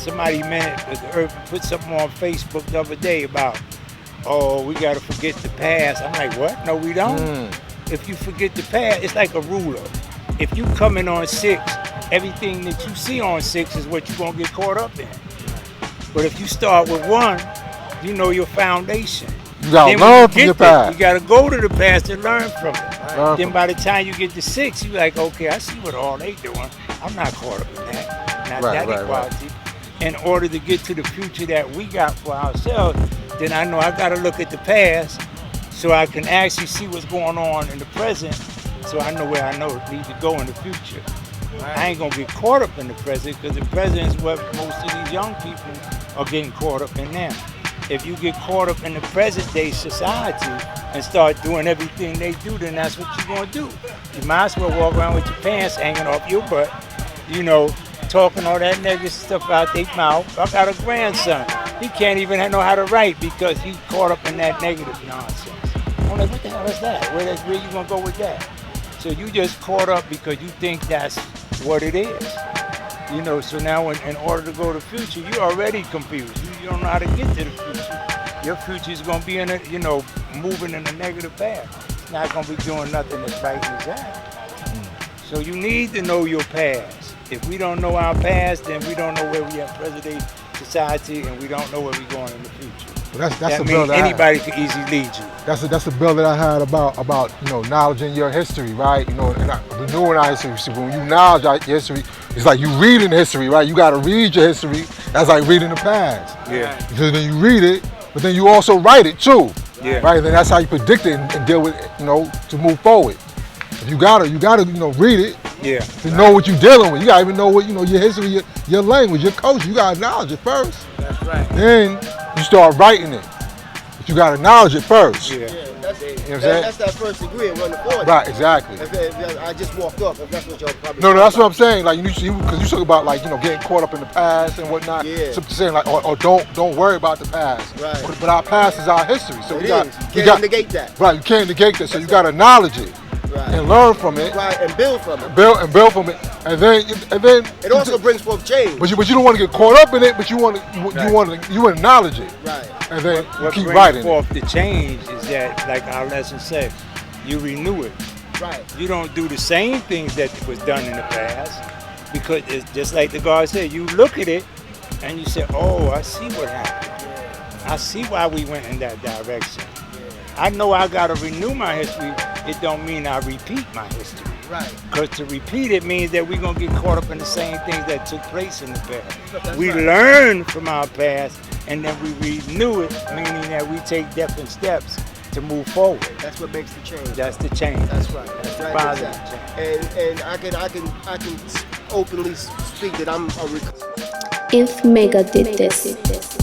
somebody put something on Facebook the other day about, oh, we got to forget the past. I'm like, what? No, we don't. If you forget the past, it's like a ruler. If you come in on 6, everything that you see on 6 is what you're going to get caught up in. But if you start with 1, you know your foundation. You gotta learn from your past. You gotta go to the past and learn from it. Then by the time you get to 6, you're like, okay, I see what all they doing. I'm not caught up in that. Not that equality. In order to get to the future that we got for ourselves, then I know I gotta look at the past so I can actually see what's going on in the present, so I know where I need to go in the future. I ain't gonna get caught up in the present, because the present is what most of these young people are getting caught up in now. If you get caught up in the present day society and start doing everything they do, then that's what you're gonna do. You might as well walk around with your pants hanging off your butt, talking all that negative stuff out their mouth. I got a grandson. He can't even know how to write because he's caught up in that negative nonsense. I'm like, what the hell is that? Where you gonna go with that? So you just caught up because you think that's what it is. So now in order to go to the future, you're already confused. You don't know how to get to the future. Your future is going to be moving in a negative path. It's not going to be doing nothing that's right and exact. So you need to know your past. If we don't know our past, then we don't know where we are in present-day society, and we don't know where we're going in the future. Well, that means anybody could easily lead you. That's the bill that I had about knowledge in your history, right? Renewing our history. See, when you knowledge your history, it's like you reading history, right? You got to read your history. That's like reading the past. Yeah. Because then you read it, but then you also write it too. Yeah. Right. And then that's how you predict it and deal with it, to move forward. If you gotta read it. Yeah. To know what you're dealing with. You gotta even know what your history, your language, your culture. You gotta acknowledge it first. That's right. Then you start writing it. But you gotta acknowledge it first. Yeah. That's that first degree in 1 to 40. Right, exactly. If I just walked up, if that's what y'all probably. No, that's what I'm saying. Like because you talk about getting caught up in the past and whatnot. Yeah. So saying or don't worry about the past. Right. But our past is our history. So you can't negate that. Right, you can't negate that. So you gotta acknowledge it. Right. And learn from it. Right, and build from it. Build from it, and then it also brings forth change. But you don't want to get caught up in it. But you want to acknowledge it. Right. And then what keep brings writing. Forth the change is that, like our lesson said, you renew it. Right. You don't do the same things that was done in the past, because it's just like the God said. You look at it and you say, "Oh, I see what happened. I see why we went in that direction. I know I gotta renew my history. It don't mean I repeat my history. Right. Because to repeat it means that we're gonna get caught up in the same things that took place in the past. That's We right. learn from our past, and then we renew it, meaning that we take different steps to move forward. That's what makes the change. That's the change. That's right. That's the right. positive Exactly. And I can openly speak that I'm a. If Mecca did this.